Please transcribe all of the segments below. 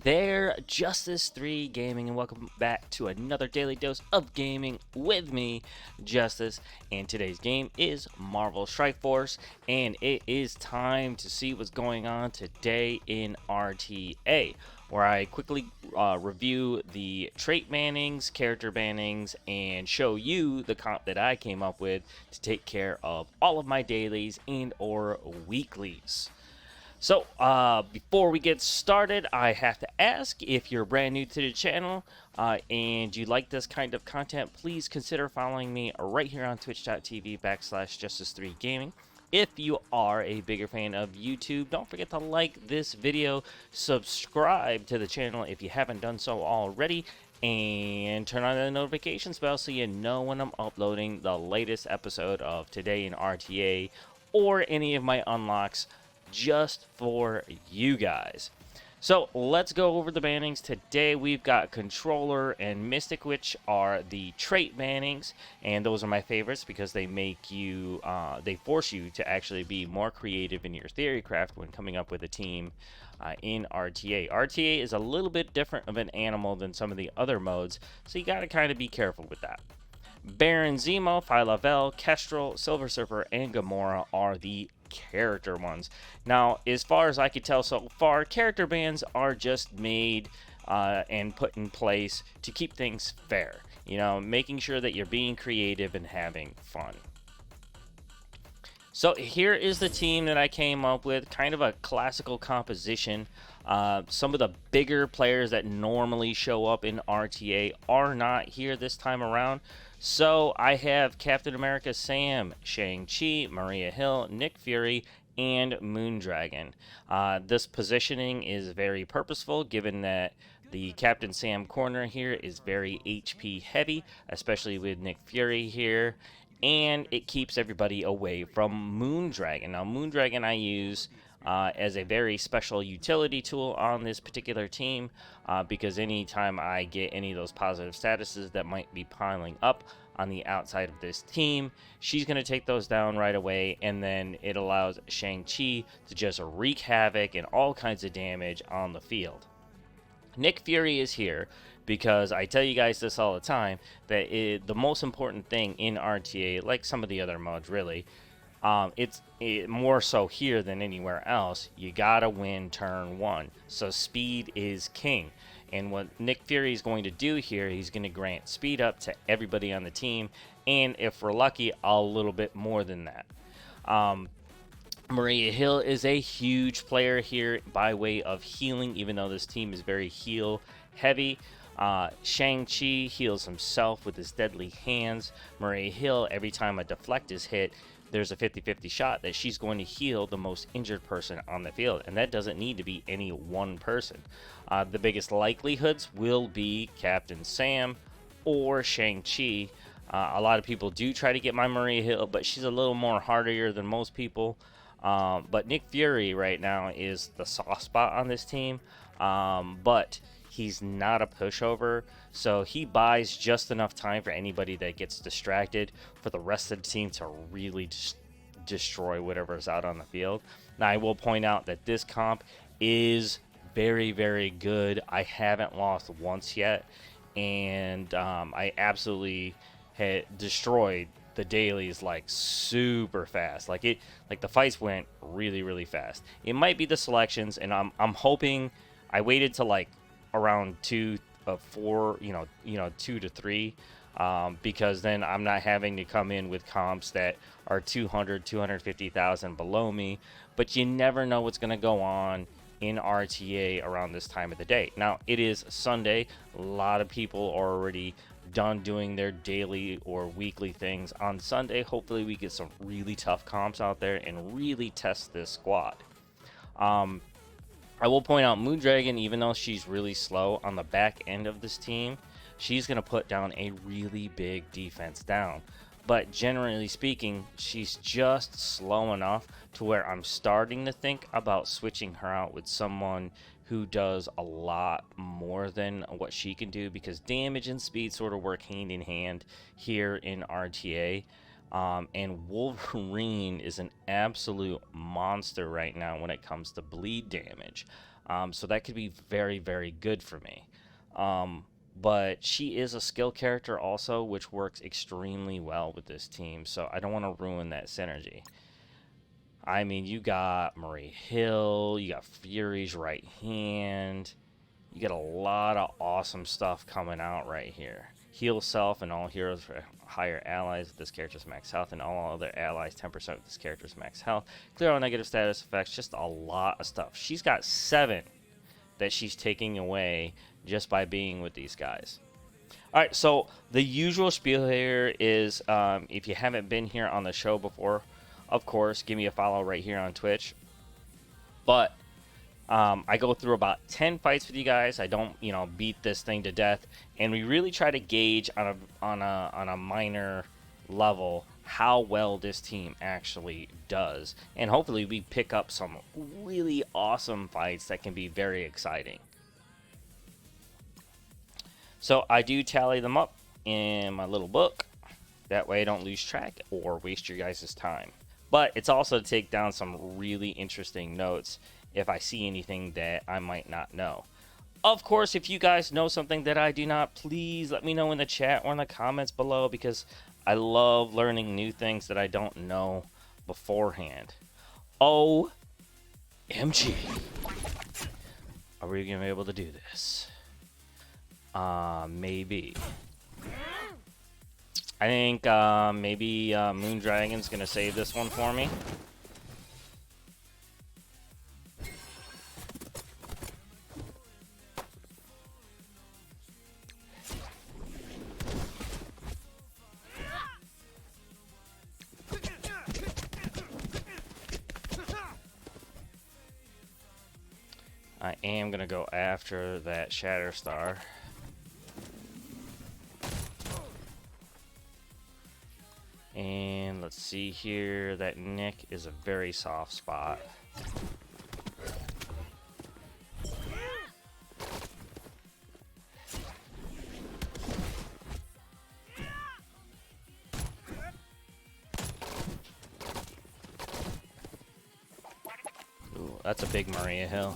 there, Justice 3 Gaming, and welcome back to another daily dose of gaming with me, Justice. And today's game is Marvel Strike Force, and it is time to see what's going on today in RTA, where I quickly review the trait bannings, character bannings, and show you the comp that I came up with to take care of all of my dailies and or weeklies. So, before we get started, I have to ask, if you're brand new to the channel and you like this kind of content, please consider following me right here on twitch.tv/Justice3Gaming. If you are a bigger fan of YouTube, don't forget to like this video, subscribe to the channel if you haven't done so already, and turn on the notifications bell so you know when I'm uploading the latest episode of Today in RTA or any of my unlocks just for you guys. So let's go over the bannings. Today we've got Controller and Mystic, which are the trait bannings, and those are my favorites because they make you, they force you to actually be more creative in your theory craft when coming up with a team in RTA. RTA is a little bit different of an animal than some of the other modes, so you gotta kind of be careful with that. Baron Zemo, Phyla-Vell, Kestrel, Silver Surfer, and Gamora are the character ones. Now, as far as I could tell so far, character bans are just made and put in place to keep things fair. You know, making sure that you're being creative and having fun. So here is the team that I came up with, kind of a classical composition. Some of the bigger players that normally show up in RTA are not here this time around. So I have Captain America Sam, Shang-Chi, Maria Hill, Nick Fury, and Moondragon. This positioning is very purposeful given that the Captain Sam corner here is very HP heavy, especially with Nick Fury here. And it keeps everybody away from Moondragon. Now, Moondragon I use as a very special utility tool on this particular team because anytime I get any of those positive statuses that might be piling up on the outside of this team, she's going to take those down right away, and then it allows Shang-Chi to just wreak havoc and all kinds of damage on the field. Nick Fury is here because I tell you guys this all the time, that the most important thing in RTA, like some of the other modes really, it's more so here than anywhere else, you gotta win turn one. So speed is king. And what Nick Fury is going to do here, he's going to grant speed up to everybody on the team, and if we're lucky, a little bit more than that. Maria Hill is a huge player here by way of healing, even though this team is very heal heavy. Shang-Chi heals himself with his deadly hands. Maria Hill, every time a deflect is hit, there's a 50-50 shot that she's going to heal the most injured person on the field, and that doesn't need to be any one person. The biggest likelihoods will be Captain Sam or Shang-Chi. A lot of people do try to get my Maria Hill, but she's a little more hardier than most people. But Nick Fury right now is the soft spot on this team, but he's not a pushover, so he buys just enough time for anybody that gets distracted for the rest of the team to really destroy whatever's out on the field. Now, I will point out that this comp is very, very good. I haven't lost once yet, and I absolutely had destroyed the dailies like super fast. Like the fights went really, really fast. It might be the selections, and I'm hoping I waited to like around 2 to 4, 2 to 3, because then I'm not having to come in with comps that are 250,000 below me. But you never know what's going to go on in RTA around this time of the day. Now, it is Sunday. A lot of people are already done doing their daily or weekly things on Sunday. Hopefully we get some really tough comps out there and really test this squad. I will point out Moondragon, even though she's really slow on the back end of this team, she's going to put down a really big defense down. But generally speaking, she's just slow enough to where I'm starting to think about switching her out with someone who does a lot more than what she can do, because damage and speed sort of work hand in hand here in RTA. And Wolverine is an absolute monster right now when it comes to bleed damage. So that could be very, very good for me. But she is a skill character also, which works extremely well with this team. So I don't want to ruin that synergy. I mean, you got Marie Hill, you got Fury's right hand. You get a lot of awesome stuff coming out right here. Heal self and all heroes for higher allies with this character's max health, and all other allies 10% with this character's max health. Clear all negative status effects, just a lot of stuff. She's got 7 that she's taking away just by being with these guys. All right, so the usual spiel here is if you haven't been here on the show before, of course, give me a follow right here on Twitch. But I go through about 10 fights with you guys. I don't, beat this thing to death, and we really try to gauge on a minor level how well this team actually does, and hopefully we pick up some really awesome fights that can be very exciting. So I do tally them up in my little book. That way I don't lose track or waste your guys' time. But it's also to take down some really interesting notes if I see anything that I might not know. Of course, if you guys know something that I do not, please let me know in the chat or in the comments below, because I love learning new things that I don't know beforehand. OMG. Are we going to be able to do this? Maybe. I think maybe Moondragon's going to save this one for me. I am going to go after that Shatterstar. And let's see here, that Nick is a very soft spot. Ooh, that's a big Maria Hill.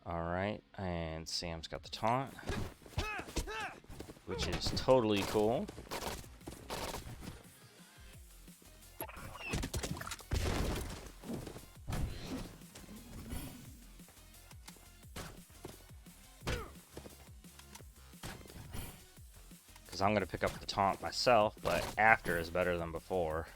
Alright, and Sam's got the taunt, which is totally cool. Because I'm going to pick up the taunt myself, but after is better than before.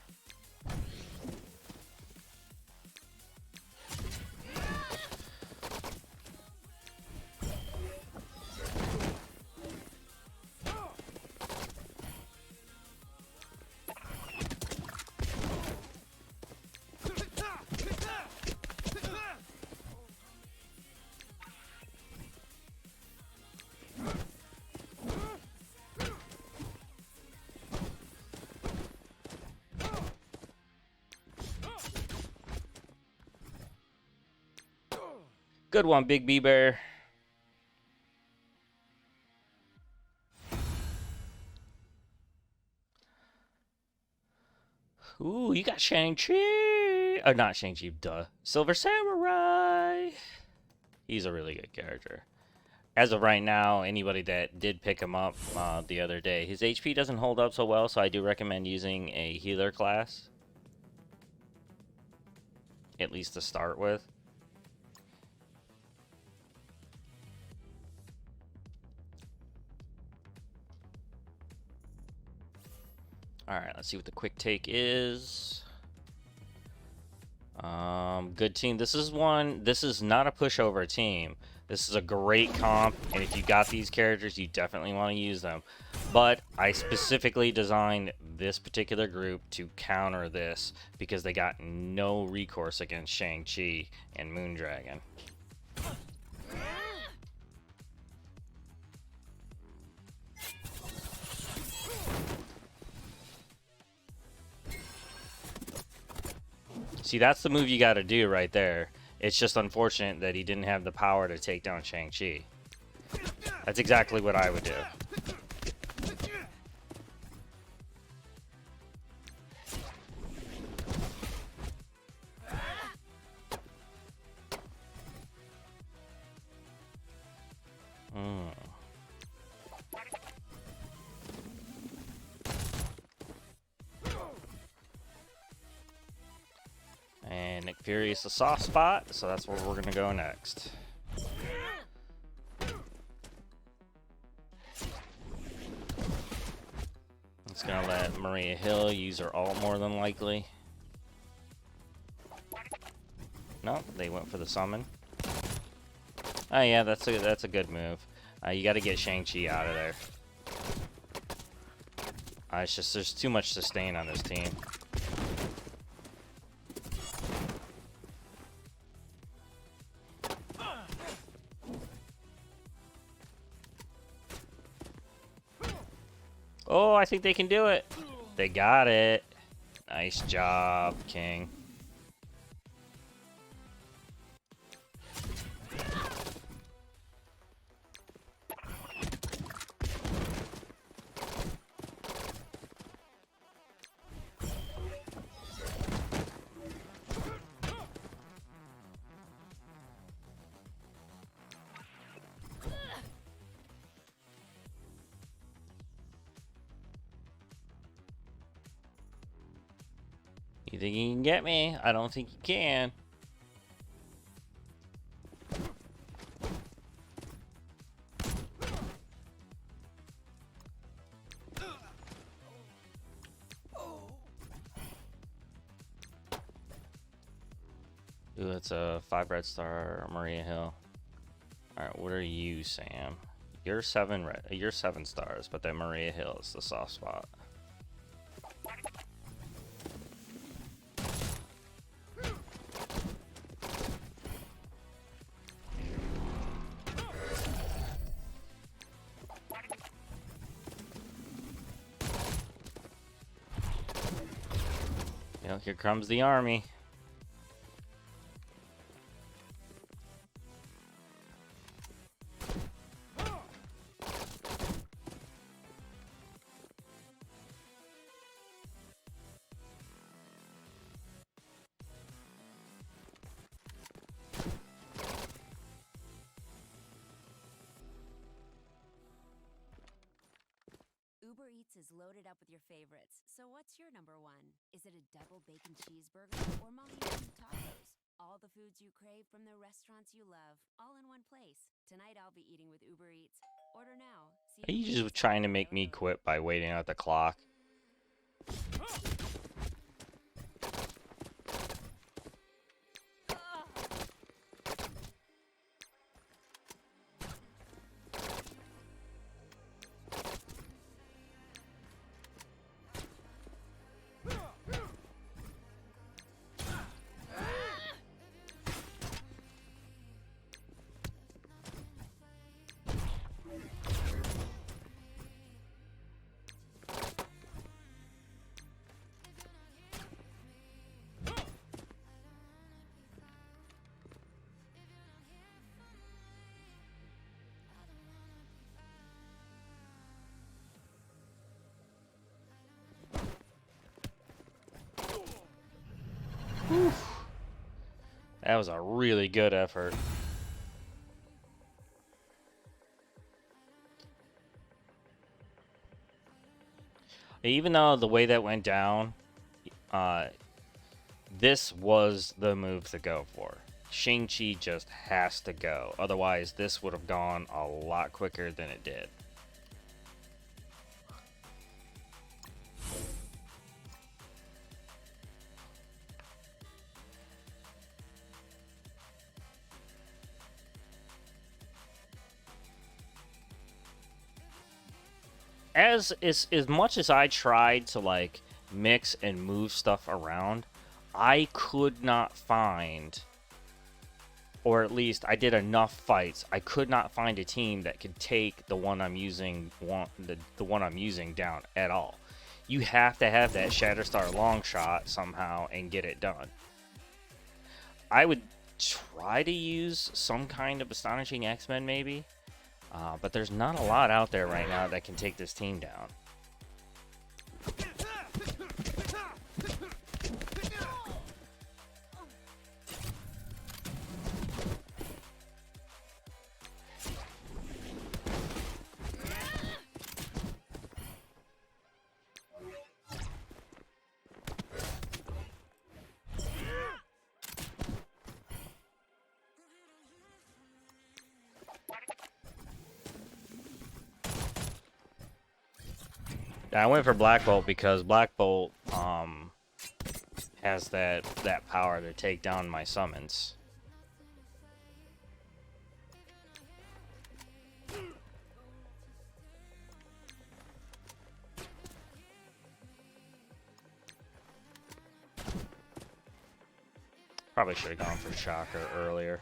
Good one, Big B Bear. Ooh, you got Shang-Chi. Oh, not Shang-Chi, duh. Silver Samurai. He's a really good character. As of right now, anybody that did pick him up the other day, his HP doesn't hold up so well, so I do recommend using a healer class. At least to start with. Alright, let's see what the quick take is. Good team. This is not a pushover team. This is a great comp, and if you got these characters, you definitely want to use them. But I specifically designed this particular group to counter this, because they got no recourse against Shang-Chi and Moondragon. See, that's the move you got to do right there. It's just unfortunate that he didn't have the power to take down Shang-Chi. That's exactly what I would do. Fury is the soft spot, so that's where we're going to go next. It's going to let Maria Hill use her ult more than likely. No, they went for the summon. Oh yeah, that's a good move. You got to get Shang-Chi out of there. It's just there's too much sustain on this team. Oh, I think they can do it. They got it. Nice job, King. You think you can get me? I don't think you can. Ooh, it's a 5 red star Maria Hill. Alright, what are you, Sam? You're 7 red. You're 7 stars, but then Maria Hill is the soft spot. You know, here comes the army. Uber Eats is loaded up with your favorites. So what's your number one? Is it a double bacon cheeseburger or Mohican tacos? All the foods you crave from the restaurants you love, all in one place. Tonight I'll be eating with Uber Eats. Order now. Are you just trying to make me quit by waiting out the clock? That was a really good effort. Even though the way that went down, this was the move to go for. Shang-Chi just has to go. Otherwise, this would have gone a lot quicker than it did. As much as I tried to like mix and move stuff around, I could not find, or at least I did enough fights, I could not find a team that could take the one I'm using the one I'm using down at all. You have to have that Shatterstar long shot somehow and get it done. I would try to use some kind of Astonishing X-Men maybe. But there's not a lot out there right now that can take this team down. I went for Black Bolt because Black Bolt has that power to take down my summons. Probably should have gone for Shocker earlier.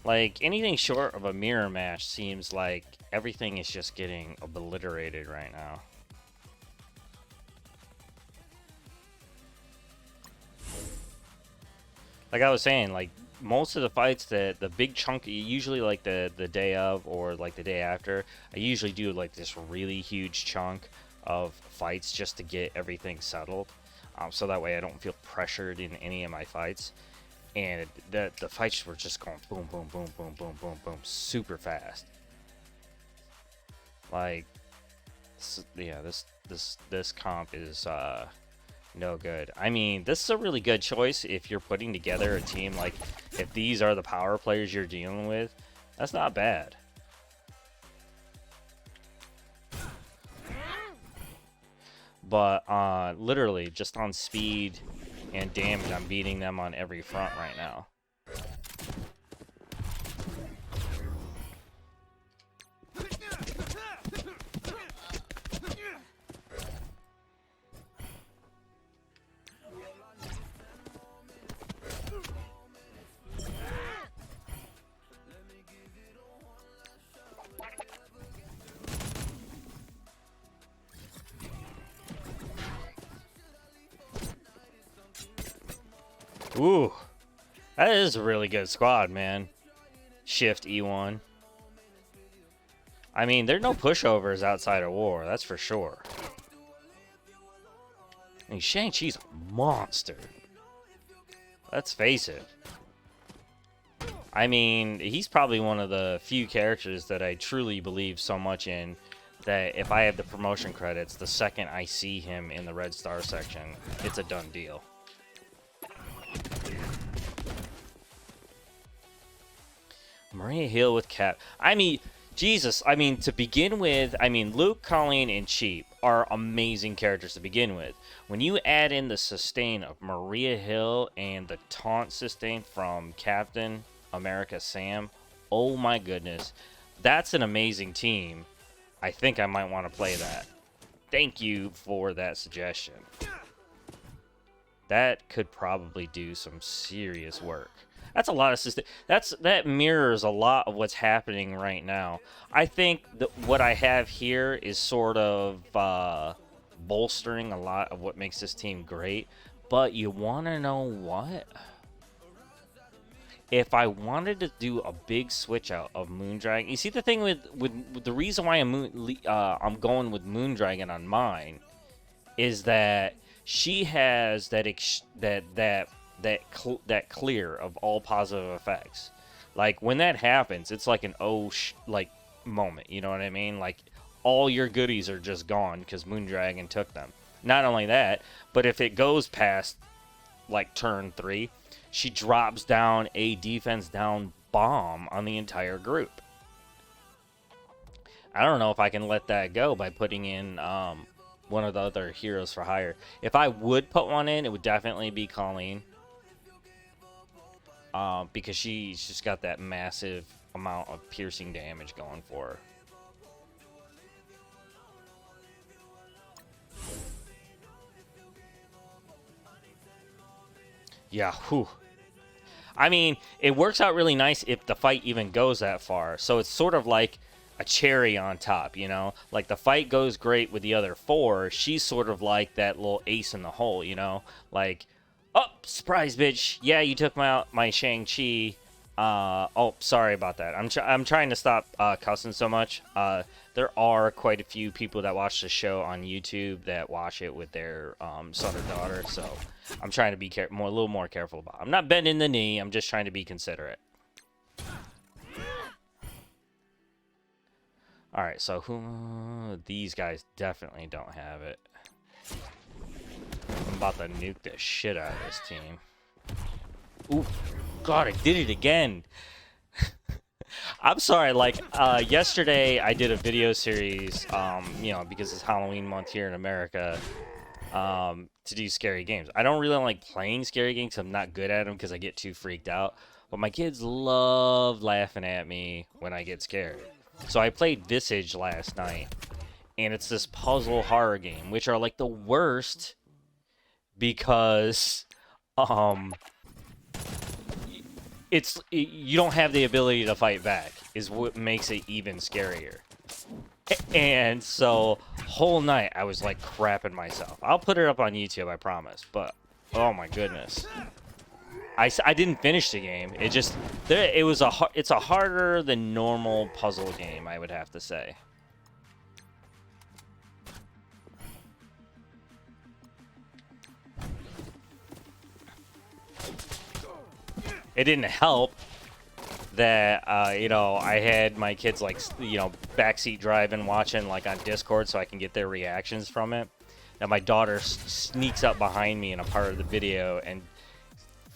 Like, anything short of a mirror match seems like everything is just getting obliterated right now. Like I was saying, like, most of the fights, the big chunk, usually like the day of or like the day after, I usually do like this really huge chunk of fights just to get everything settled. So that way I don't feel pressured in any of my fights. And the fights were just going boom, boom, boom, boom, boom, boom, boom, super fast. Like, yeah, this comp is no good. I mean, this is a really good choice if you're putting together a team. Like, if these are the power players you're dealing with, that's not bad. But literally, just on speed and damage, I'm beating them on every front right now. Ooh, that is a really good squad, man. Shift E1. I mean, there are no pushovers outside of war, that's for sure. I mean, Shang-Chi's a monster. Let's face it. I mean, he's probably one of the few characters that I truly believe so much in that if I have the promotion credits, the second I see him in the Red Star section, it's a done deal. Maria Hill with Cap. I mean, Jesus. I mean, to begin with, I mean, Luke, Colleen, and Cheap are amazing characters to begin with. When you add in the sustain of Maria Hill and the taunt sustain from Captain America Sam, oh my goodness. That's an amazing team. I think I might want to play that. Thank you for that suggestion. That could probably do some serious work. That's a lot of system. That mirrors a lot of what's happening right now. I think that what I have here is sort of bolstering a lot of what makes this team great. But you want to know what? If I wanted to do a big switch out of Moondragon, you see the thing with the reason why I'm going with Moondragon on mine is that she has that clear of all positive effects. Like when that happens, it's like an like moment. You know what I mean? Like all your goodies are just gone because Moondragon took them. Not only that, but if it goes past like turn 3, she drops down a defense down bomb on the entire group. I don't know if I can let that go by putting in one of the other heroes for hire. If I would put one in, it would definitely be Colleen. Because she's just got that massive amount of piercing damage going for her. Yeah, whew. I mean, it works out really nice if the fight even goes that far. So it's sort of like a cherry on top, you know? Like the fight goes great with the other 4. She's sort of like that little ace in the hole, you know? Like, oh, surprise, bitch. Yeah, you took my Shang-Chi. Oh, sorry about that. I'm trying to stop cussing so much. There are quite a few people that watch the show on YouTube that watch it with their son or daughter, so I'm trying to be a little more careful about it. I'm not bending the knee. I'm just trying to be considerate. All right, so who? These guys definitely don't have it. I'm about to nuke the shit out of this team. Ooh, God, I did it again. I'm sorry, like, yesterday I did a video series, you know, because it's Halloween month here in America, to do scary games. I don't really like playing scary games 'cause I'm not good at them because I get too freaked out. But my kids love laughing at me when I get scared. So I played Visage last night, and it's this puzzle horror game, which are like the worst because, um, you don't have the ability to fight back is what makes it even scarier. And so whole night I was like crapping myself. I'll put it up on YouTube, I promise. But oh my goodness, I didn't finish the game. It just it's a harder than normal puzzle game, I would have to say. It didn't help that you know, I had my kids like, you know, backseat driving, watching like on Discord so I can get their reactions from it. Now my daughter sneaks up behind me in a part of the video and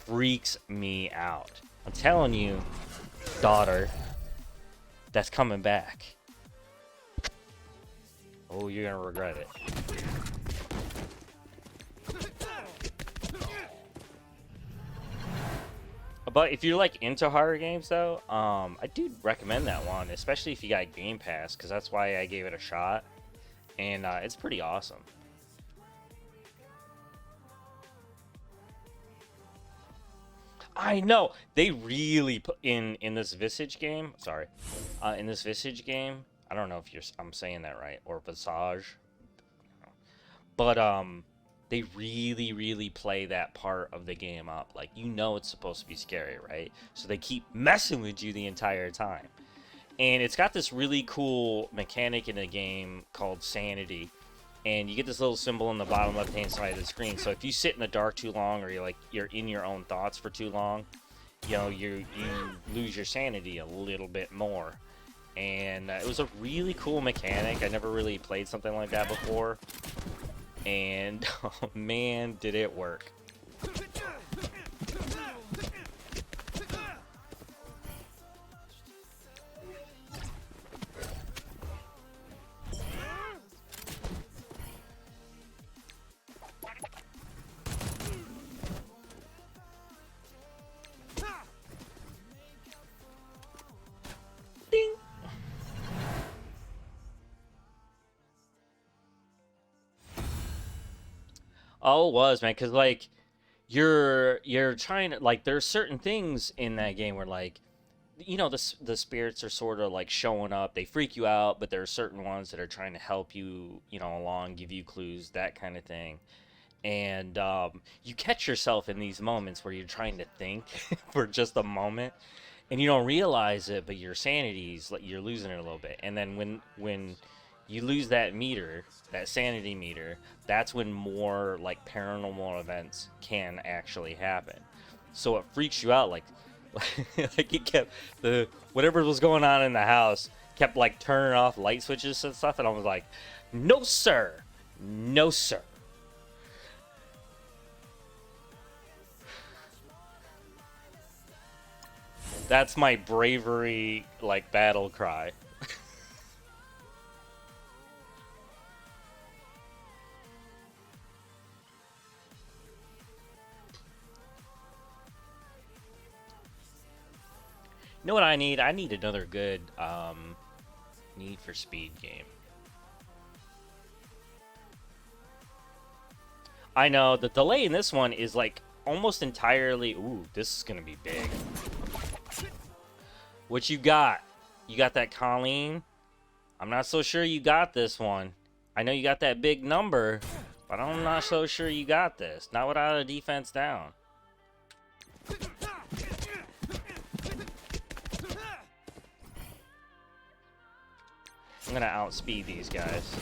freaks me out. I'm telling you, daughter, that's coming back. Oh, you're gonna regret it. But if you're like into horror games though, I do recommend that one, especially if you got Game Pass, because that's why I gave it a shot, and it's pretty awesome. I know they really put in this Visage game. Sorry, in this Visage game. I don't know if I'm saying that right, or Visage, but they really play that part of the game up. Like, you know it's supposed to be scary, right? So they keep messing with you the entire time. And it's got this really cool mechanic in the game called sanity. And you get this little symbol in the bottom left-hand side of the screen. So if you sit in the dark too long, or you're in your own thoughts for too long, you know, you lose your sanity a little bit more. And it was a really cool mechanic. I never really played something like that before. And oh man, did it work. Ding. Oh, it was, man, because like you're trying to, like, there's certain things in that game where, like, you know, the spirits are sort of like showing up. They freak you out, but there are certain ones that are trying to help you, you know, along, give you clues, that kind of thing. And you catch yourself in these moments where you're trying to think for just a moment, and you don't realize it, but your sanity's like, you're losing it a little bit. And then when you lose that meter, that sanity meter, that's when more like paranormal events can actually happen. So it freaks you out, like like it kept the whatever was going on in the house kept like turning off light switches and stuff, and I was like, no sir, no sir. That's my bravery, like, battle cry. You know what I need? I need another good Need for Speed game. I know the delay in this one is like almost entirely. Ooh, this is gonna be big. What you got? You got that Colleen? I'm not so sure you got this one. I know you got that big number, but I'm not so sure you got this. Not without a defense down. I'm gonna outspeed these guys.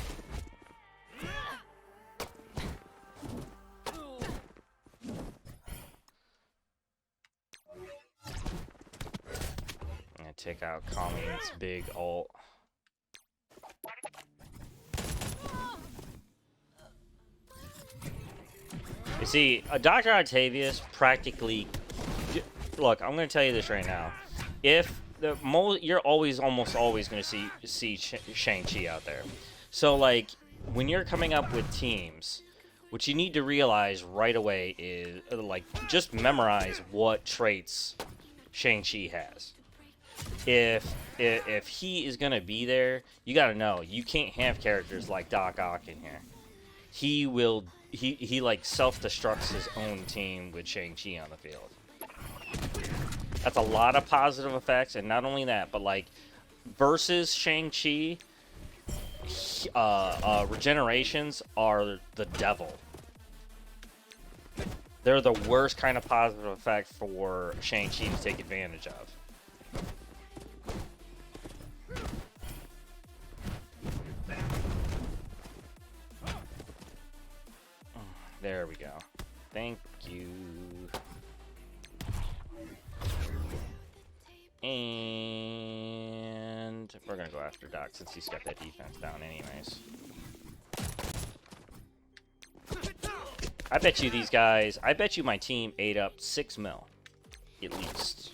I'm gonna take out Colleen's big ult. You see, Dr. Octavius practically... Look, I'm going to tell you this right now. If you're almost always going to see Shang-Chi out there. So, like, when you're coming up with teams, what you need to realize right away is, like, just memorize what traits Shang-Chi has. If he is going to be there, you got to know, you can't have characters like Doc Ock in here. He like self-destructs his own team with Shang-Chi on the field. That's a lot of positive effects, and not only that, but like versus Shang-Chi, regenerations are the devil. They're the worst kind of positive effect for Shang-Chi to take advantage of. There we go. Thank you. And we're gonna go after Doc since he's got that defense down anyways. I bet you these guys, I bet you my team ate up 6 mil. At least.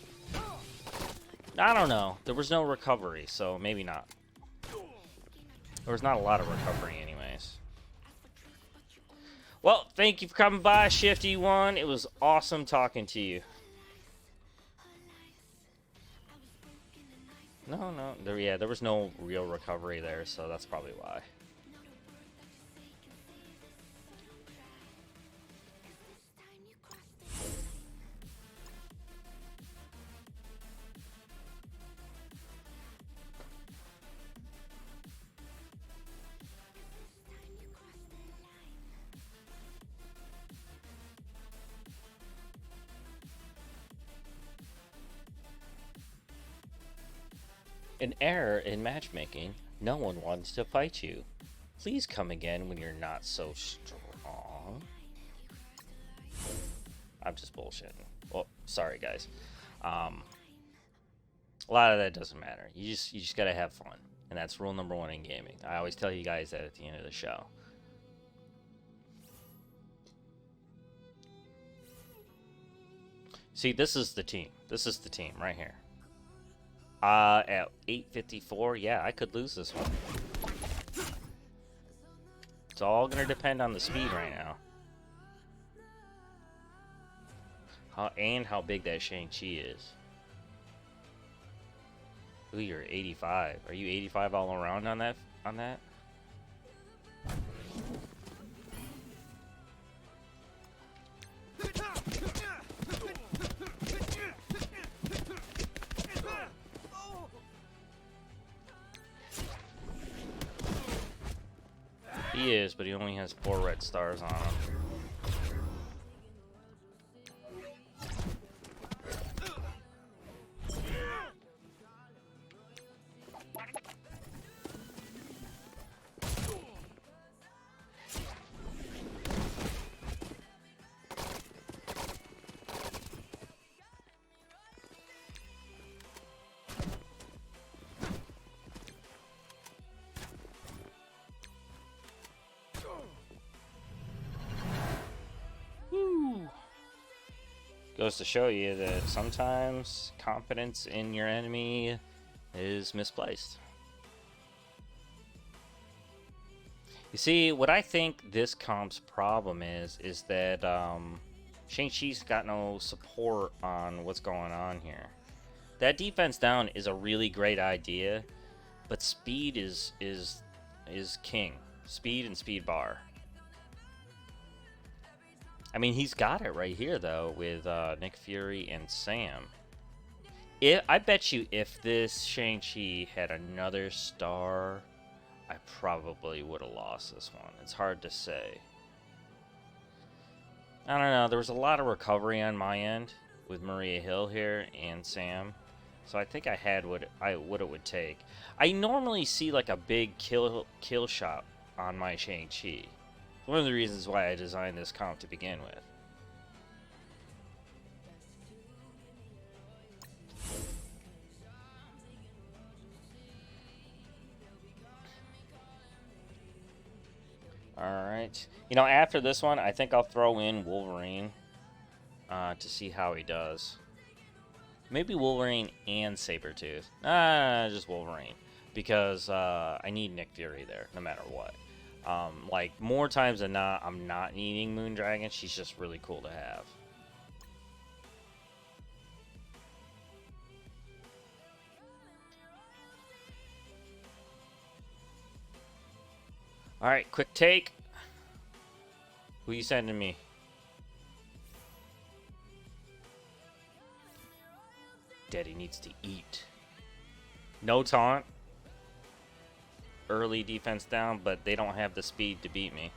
I don't know. There was no recovery, so maybe not. There was not a lot of recovery anyways. Well, thank you for coming by, Shifty1. It was awesome talking to you. No. There was no real recovery there, so that's probably why. An error in matchmaking. No one wants to fight you. Please come again when you're not so strong. I'm just bullshitting. Well, sorry guys. A lot of that doesn't matter. You just gotta have fun, and that's rule number 1 in gaming. I always tell you guys that at the end of the show. See, this is the team. This is the team right here. At 854, yeah, I could lose this one. It's all gonna depend on the speed right now. And how big that Shang-Chi is. Ooh, you're 85. Are you 85 all around on that? He is, but he only has 4 red stars on him. Goes to show you that sometimes confidence in your enemy is misplaced. You see, what I think this comp's problem is that Shang-Chi's got no support on what's going on here. That defense down is a really great idea, but speed is king. Speed and speed bar. I mean, he's got it right here, though, with Nick Fury and Sam. I bet you if this Shang-Chi had another star, I probably would have lost this one. It's hard to say. I don't know. There was a lot of recovery on my end with Maria Hill here and Sam. So I think I had what it would take. I normally see like a big kill shot on my Shang-Chi. One of the reasons why I designed this comp to begin with. Alright. You know, after this one, I think I'll throw in Wolverine to see how he does. Maybe Wolverine and Sabertooth. Just Wolverine. Because I need Nick Fury there, no matter what. Like, more times than not, I'm not needing Moondragon. She's just really cool to have. Alright, quick take. Who you sending me? Daddy needs to eat. No taunt. Early defense down, but they don't have the speed to beat me.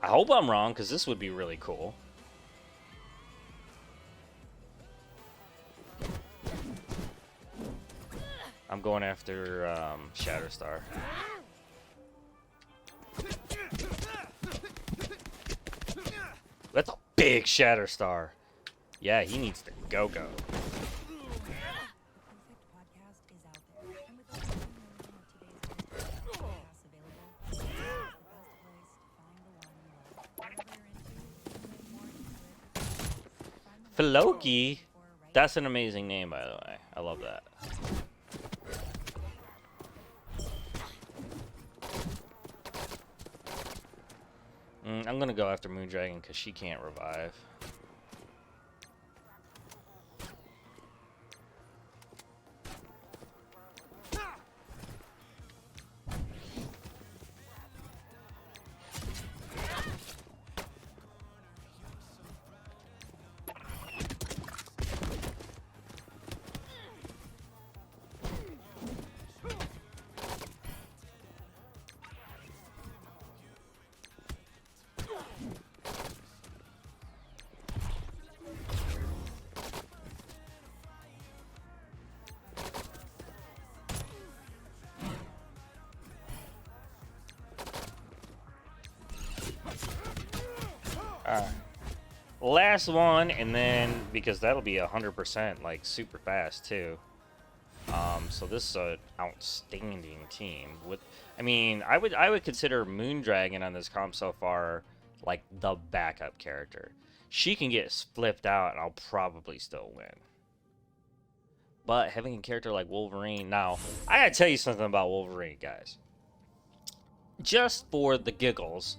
I hope I'm wrong, because this would be really cool. I'm going after Shatterstar. That's a big Shatterstar. Yeah, he needs to go. Floki? That's an amazing name, by the way. I love that. I'm gonna go after Moondragon because she can't revive. Alright. Last one, and then, because that'll be 100%, like, super fast, too. So this is an outstanding team. I mean, I would consider Moondragon on this comp so far, like, the backup character. She can get flipped out, and I'll probably still win. But having a character like Wolverine... Now, I gotta tell you something about Wolverine, guys. Just for the giggles...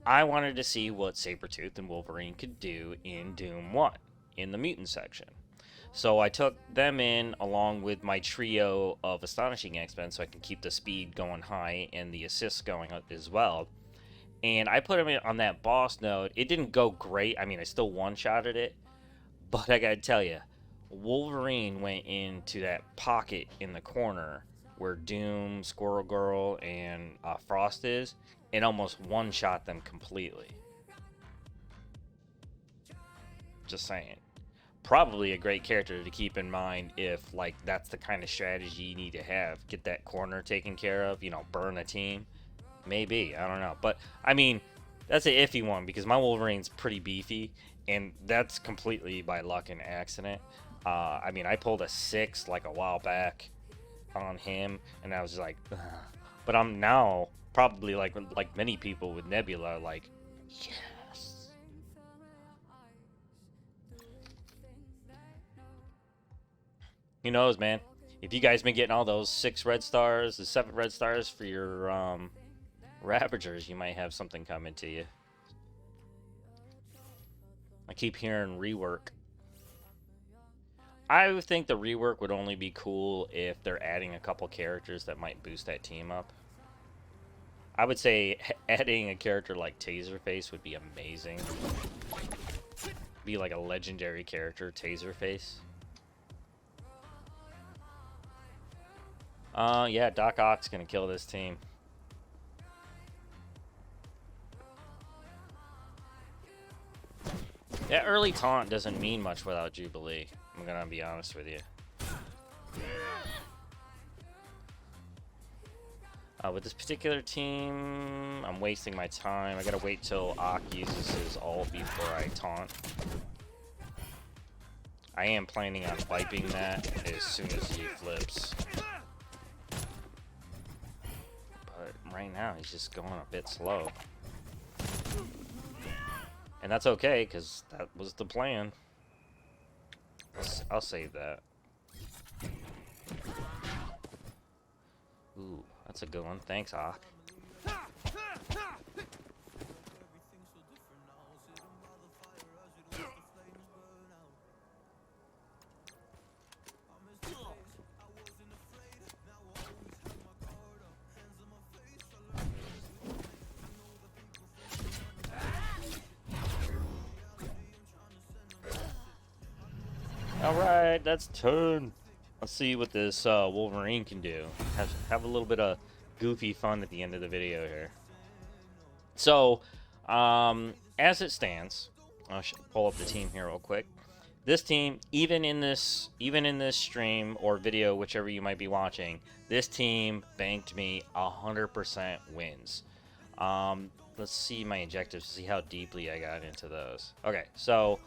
I wanted to see what Sabertooth and Wolverine could do in Doom 1, in the mutant section. So I took them in along with my trio of Astonishing X-Men so I can keep the speed going high and the assists going up as well. And I put them in on that boss node. It didn't go great. I mean, I still one-shotted it. But I gotta tell you, Wolverine went into that pocket in the corner where Doom, Squirrel Girl, and Frost is, and almost one-shot them completely. Just saying. Probably a great character to keep in mind if, like, that's the kind of strategy you need to have. Get that corner taken care of, you know, burn a team. Maybe, I don't know. But, I mean, that's an iffy one because my Wolverine's pretty beefy, and that's completely by luck and accident. I mean, I pulled a 6, like, a while back on him, and I was just like, ugh. But I'm now... probably like many people with Nebula, like, yes. Who knows, man? If you guys been getting all those 6 red stars, the 7 red stars for your Ravagers, you might have something coming to you. I keep hearing rework. I would think the rework would only be cool if they're adding a couple characters that might boost that team up. I would say adding a character like Taserface would be amazing. Be like a legendary character, Taserface. Yeah, Doc Ock's gonna kill this team. That early taunt doesn't mean much without Jubilee. I'm gonna be honest with you. With this particular team, I'm wasting my time. I gotta wait till Ock uses his ult before I taunt. I am planning on wiping that as soon as he flips. But right now he's just going a bit slow. And that's okay, because that was the plan. I'll save that. Ooh, that's a good one. Thanks, Hawk. Alright, that's turn. Let's see what this Wolverine can do. Have a little bit of goofy fun at the end of the video here. So, as it stands, I'll pull up the team here real quick. This team, even in this stream or video, whichever you might be watching, this team banked me 100% wins. Let's see my objectives, see how deeply I got into those. Okay, so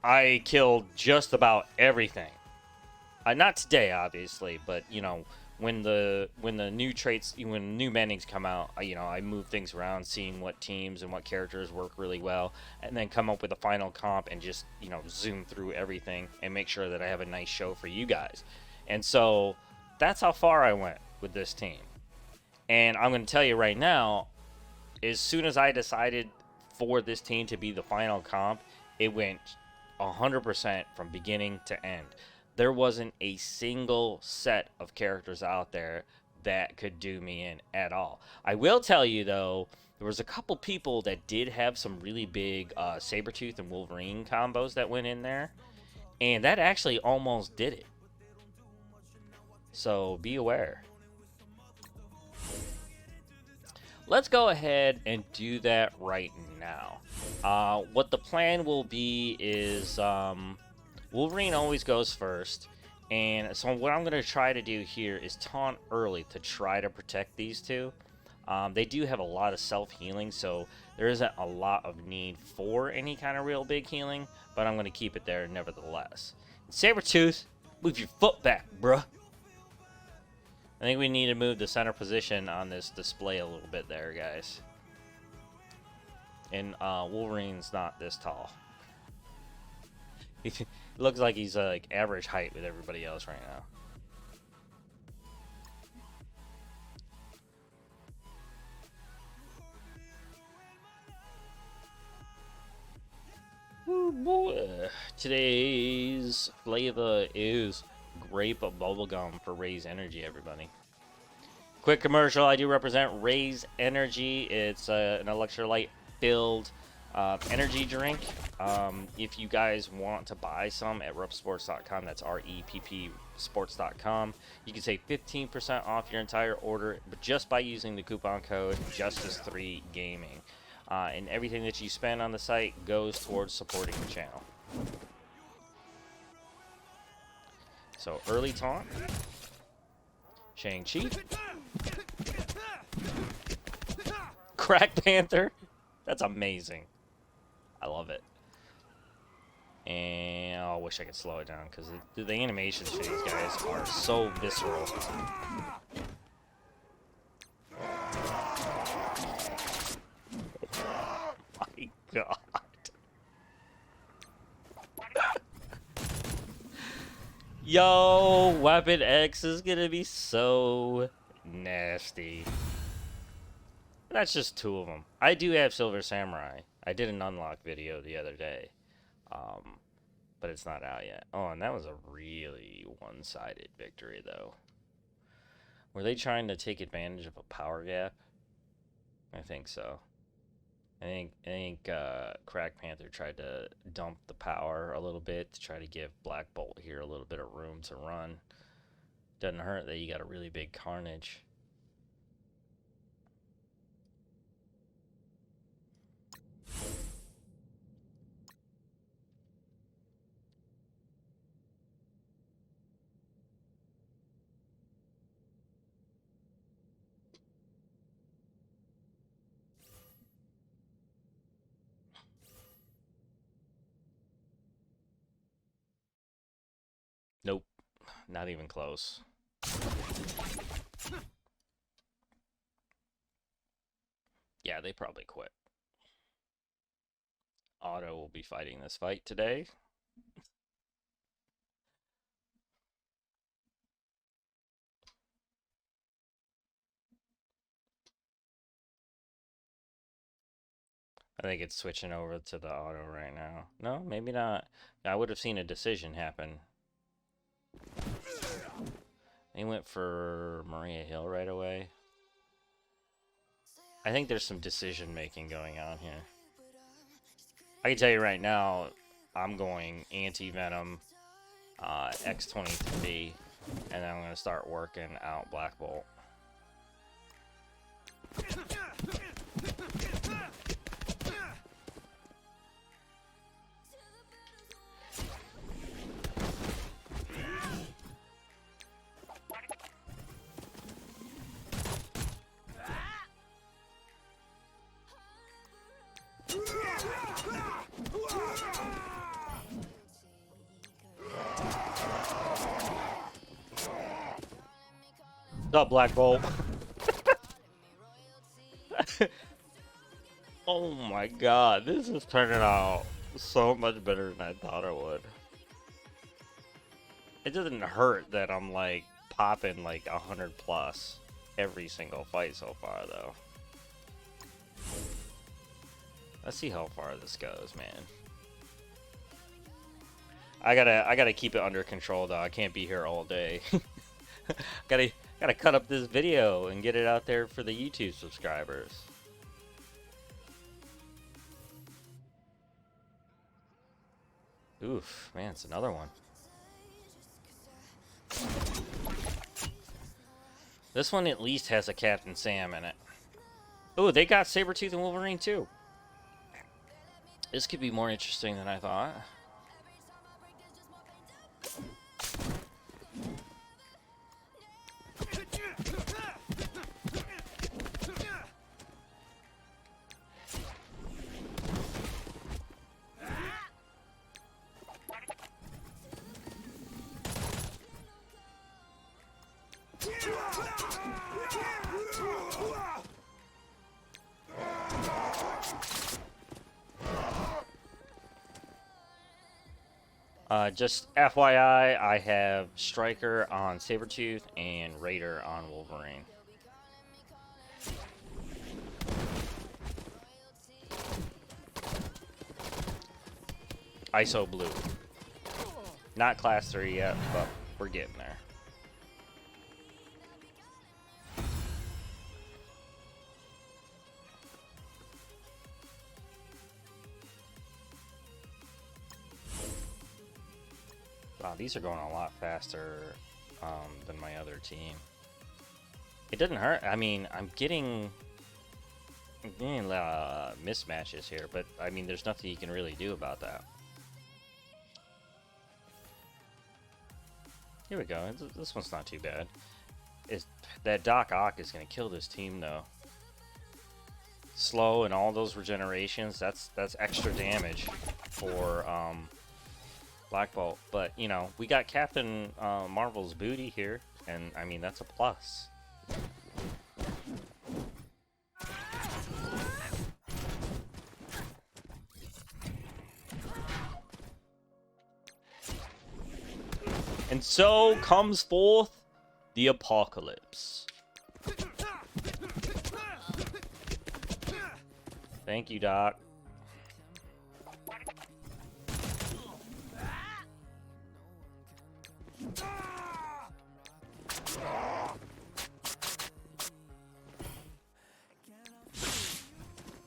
I killed just about everything. Not today, obviously, but you know, when the new traits, when new mendings come out, I move things around, seeing what teams and what characters work really well, and then come up with a final comp and just zoom through everything and make sure that I have a nice show for you guys. And so that's how far I went with this team. And I'm going to tell you right now, as soon as I decided for this team to be the final comp, it went 100% from beginning to end. There wasn't a single set of characters out there that could do me in at all. I will tell you, though, there was a couple people that did have some really big Sabertooth and Wolverine combos that went in there, and that actually almost did it. So be aware. Let's go ahead and do that right now. What the plan will be is Wolverine always goes first, and so what I'm going to try to do here is taunt early to try to protect these two. They do have a lot of self-healing, so there isn't a lot of need for any kind of real big healing, but I'm going to keep it there nevertheless. Sabertooth, move your foot back, bruh. I think we need to move the center position on this display a little bit there, guys. And Wolverine's not this tall. He looks like he's like average height with everybody else right now. Ooh, boy. Today's flavor is grape bubblegum for Raise Energy, everybody. Quick commercial, I do represent Raise Energy. It's an electrolyte filled energy drink. If you guys want to buy some at repsports.com, that's REPP sports.com, you can save 15% off your entire order, but just by using the coupon code Justice3Gaming. And everything that you spend on the site goes towards supporting the channel. So early taunt, Shang-Chi, Crack Panther, that's amazing. I love it. And I wish I could slow it down because the animations for these guys are so visceral. My God. Yo, Weapon X is gonna be so nasty. That's just two of them. I do have Silver Samurai. I did an unlock video the other day. But it's not out yet. Oh, and that was a really one-sided victory, though. Were they trying to take advantage of a power gap? I think so. I think Crack Panther tried to dump the power a little bit to try to give Black Bolt here a little bit of room to run. Doesn't hurt that you got a really big Carnage. Nope, not even close. Yeah, they probably quit. Otto will be fighting this fight today. I think it's switching over to the auto right now. No, maybe not. I would have seen a decision happen. They went for Maria Hill right away. I think there's some decision making going on here. I can tell you right now, I'm going anti-venom, X23, and then I'm going to start working out Black Bolt. What's up, Black Bolt? Oh my god, this is turning out so much better than I thought it would. It doesn't hurt that I'm like popping like 100 plus every single fight so far though. Let's see how far this goes, man. I gotta keep it under control though. I can't be here all day. gotta cut up this video and get it out there for the YouTube subscribers. Oof, man, it's another one. This one at least has a Captain Sam in it. Oh, they got Sabertooth and Wolverine too. This could be more interesting than I thought. Just FYI, I have Striker on Sabertooth and Raider on Wolverine. ISO blue. Not class 3 yet, but we're getting there. Wow, these are going a lot faster than my other team. It doesn't hurt. I mean, I'm getting mismatches here, but I mean, there's nothing you can really do about that. Here we go. This one's not too bad. That Doc Ock is going to kill this team, though. Slow and all those regenerations, that's extra damage for Black Bolt. But, you know, we got Captain Marvel's booty here, and, I mean, that's a plus. And so comes forth the apocalypse. Thank you, Doc.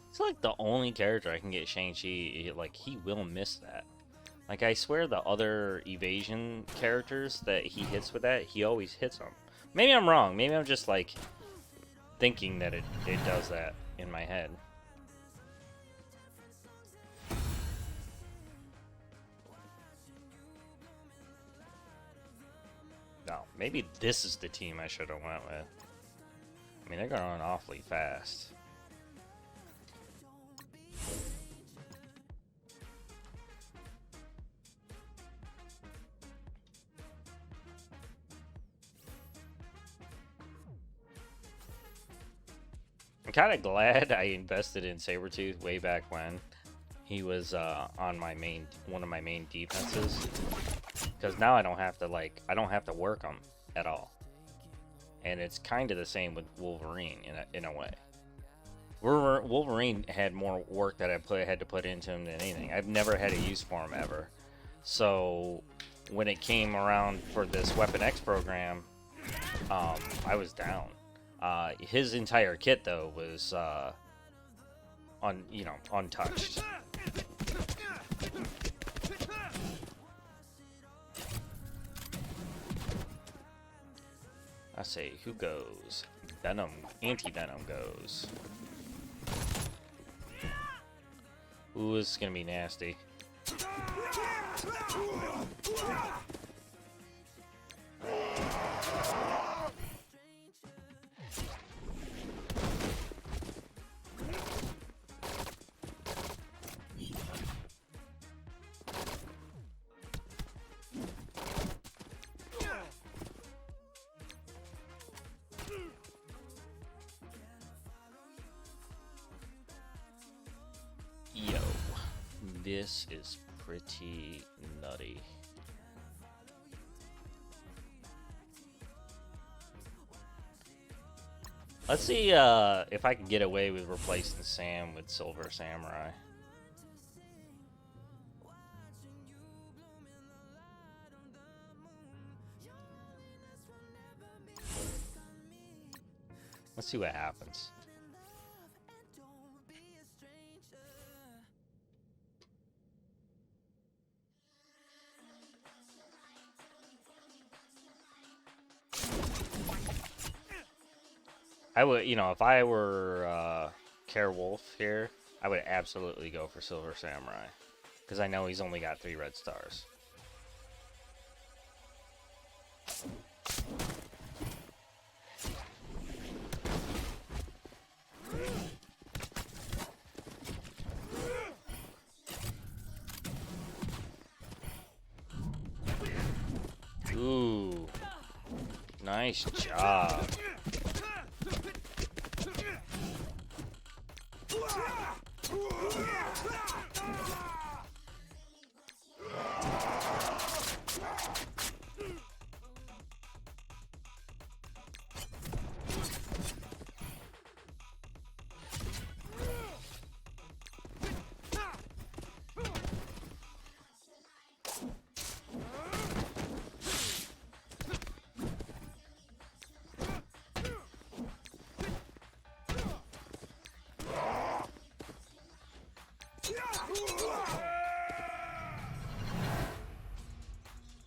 It's like the only character I can get Shang-Chi, like, he will miss that. Like, I swear the other evasion characters that he hits with that, he always hits them. Maybe I'm wrong. Maybe I'm just, like, thinking that it does that in my head. No, maybe this is the team I should have went with. I mean, they're going awfully fast. kind of glad I invested in Sabertooth way back when he was on my one of my main defenses, because now I don't have to work him at all. And it's kind of the same with Wolverine in a way. Wolverine had more work that I had to put into him than anything. I've never had a use for him ever. So when it came around for this Weapon X program, I was down. His entire kit though was untouched. I say, who goes? Venom, anti-venom goes. Ooh, this is gonna be nasty. Yo, this is pretty nutty. Let's see if I can get away with replacing Sam with Silver Samurai. Let's see what happens. I would, if I were Wolf here, I would absolutely go for Silver Samurai, because I know he's only got 3 red stars. Ooh, nice job.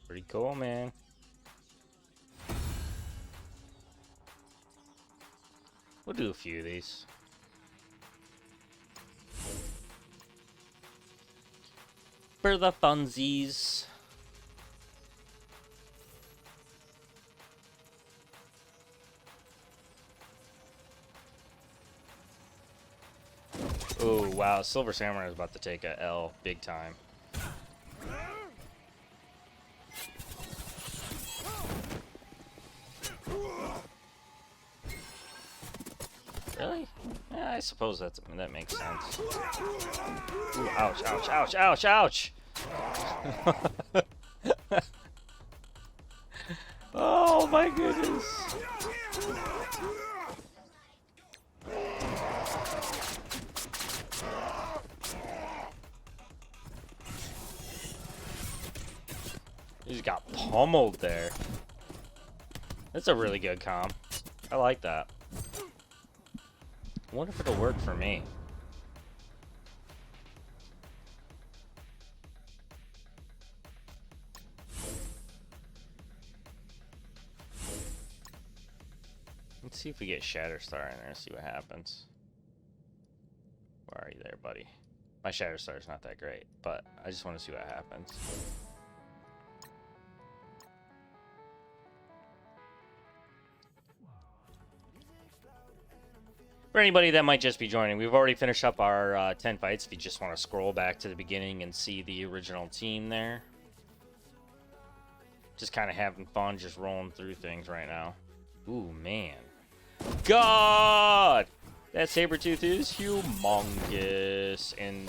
Pretty cool, man. We'll do a few of these. For the funsies. Oh, wow. Silver Samurai is about to take a L big time. Really? Yeah, I suppose that makes sense. Ooh, ouch, ouch, ouch, ouch, ouch! Oh my goodness! He just got pummeled there. That's a really good comp. I like that. I wonder if it'll work for me. Let's see if we get Shatterstar in there, see what happens. Where are you there, buddy? My Shatterstar's not that great, but I just want to see what happens. For anybody that might just be joining, we've already finished up our 10 fights. If you just want to scroll back to the beginning and see the original team there. Just kind of having fun, just rolling through things right now. Ooh, man. God! That Sabertooth is humongous. And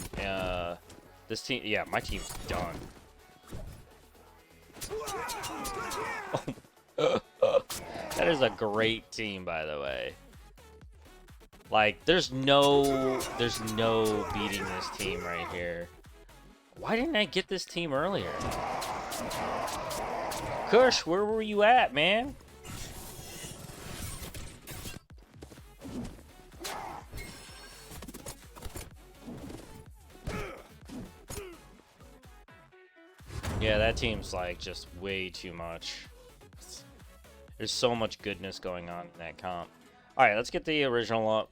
this team, yeah, my team's done. That is a great team, by the way. Like, there's no beating this team right here. Why didn't I get this team earlier? Kush, where were you at, man? Yeah, that team's like just way too much. There's so much goodness going on in that comp. Alright, let's get the original up.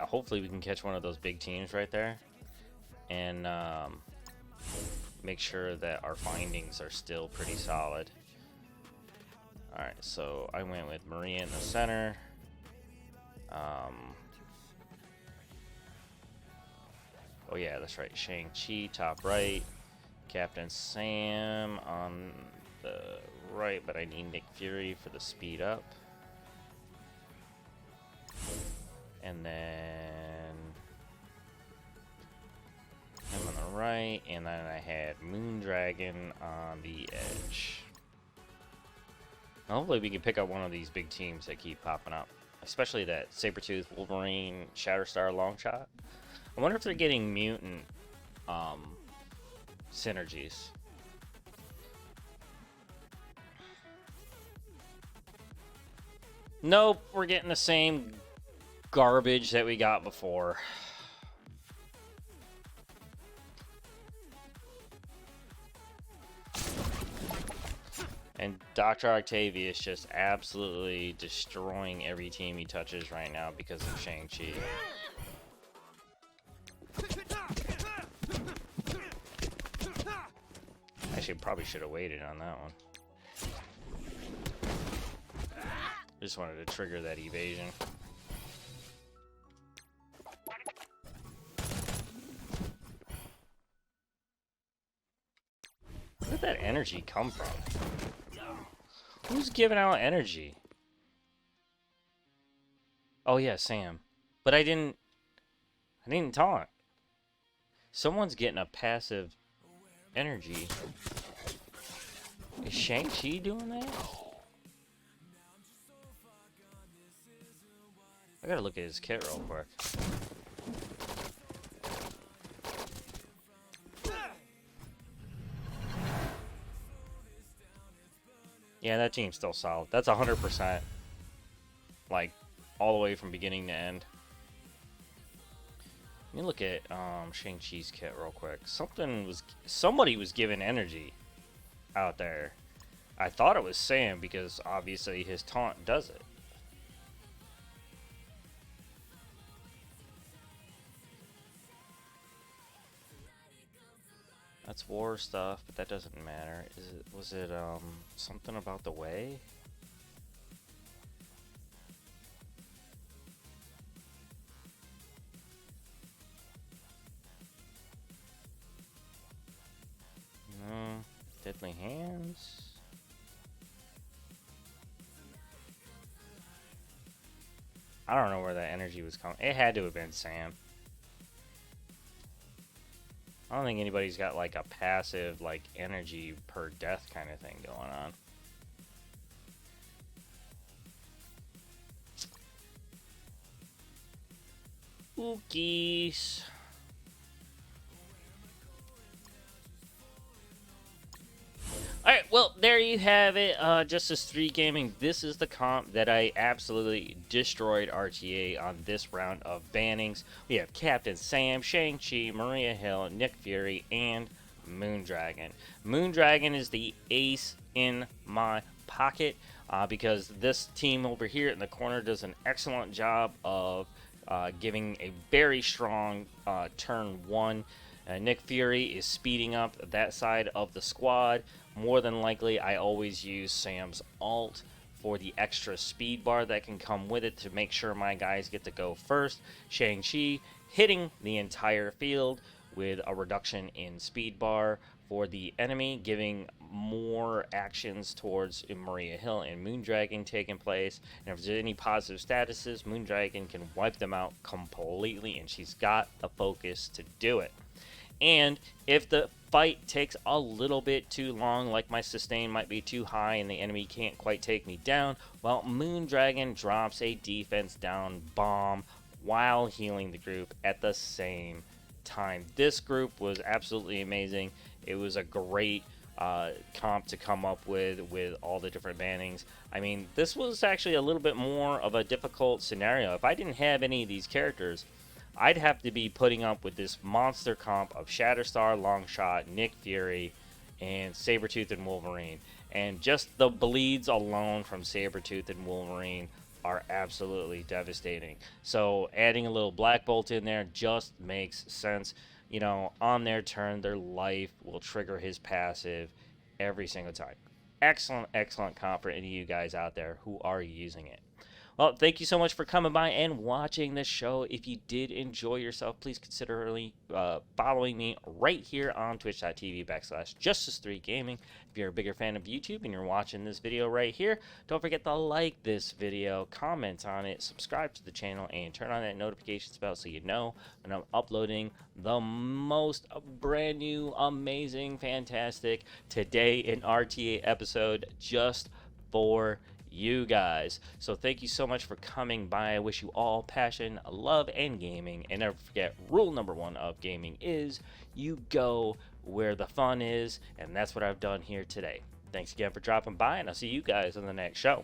Hopefully we can catch one of those big teams right there. And make sure that our findings are still pretty solid. Alright, so I went with Maria in the center. Oh yeah, that's right. Shang-Chi, top right. Captain Sam on the right, but I need Nick Fury for the speed up. And then him on the right, and then I had Moondragon on the edge. Hopefully we can pick up one of these big teams that keep popping up. Especially that Sabertooth, Wolverine, Shatterstar Longshot. I wonder if they're getting mutant synergies. Nope, we're getting the same garbage that we got before. And Dr. Octavius just absolutely destroying every team he touches right now because of Shang-Chi. Actually, probably should have waited on that one. Just wanted to trigger that evasion. Where did that energy come from? Who's giving out energy? Oh yeah, Sam. But I didn't taunt. Someone's getting a passive energy. Is Shang-Chi doing that? I gotta look at his kit real quick. Yeah, that team's still solid. That's 100%. Like, all the way from beginning to end. Let me look at Shang-Chi's kit real quick. Somebody was giving energy out there. I thought it was Sam because obviously his taunt does it. That's war stuff, but that doesn't matter. Was it something about the way? No. Deadly hands. I don't know where that energy was coming. It had to have been Sam. I don't think anybody's got like a passive like energy per death kind of thing going on. Ookies. Alright, well, there you have it. Justice 3 Gaming. This is the comp that I absolutely destroyed RTA on this round of bannings. We have Captain Sam, Shang-Chi, Maria Hill, Nick Fury, and Moondragon. Moondragon is the ace in my pocket because this team over here in the corner does an excellent job of giving a very strong turn 1. Nick Fury is speeding up that side of the squad. More than likely, I always use Sam's ult for the extra speed bar that can come with it to make sure my guys get to go first. Shang-Chi hitting the entire field with a reduction in speed bar for the enemy, giving more actions towards Maria Hill and Moondragon taking place. And if there's any positive statuses, Moondragon can wipe them out completely, and she's got the focus to do it. And if the fight takes a little bit too long, like my sustain might be too high and the enemy can't quite take me down, well, Moondragon drops a defense down bomb while healing the group at the same time. This group was absolutely amazing. It was a great comp to come up with all the different bannings. I mean, this was actually a little bit more of a difficult scenario. If I didn't have any of these characters, I'd have to be putting up with this monster comp of Shatterstar, Longshot, Nick Fury, and Sabertooth and Wolverine. And just the bleeds alone from Sabertooth and Wolverine are absolutely devastating. So adding a little Black Bolt in there just makes sense. You know, on their turn, their life will trigger his passive every single time. Excellent, excellent comp for any of you guys out there who are using it. Well, thank you so much for coming by and watching this show. If you did enjoy yourself, please consider following me right here on twitch.tv/Justice3Gaming. If you're a bigger fan of YouTube and you're watching this video right here, don't forget to like this video, comment on it, subscribe to the channel, and turn on that notifications bell so you know when I'm uploading the most brand new, amazing, fantastic Today in RTA episode just for you guys. So thank you so much for coming by. I wish you all passion, love, and gaming. And never forget, rule number 1 of gaming is you go where the fun is, and that's what I've done here today. Thanks again for dropping by, and I'll see you guys on the next show.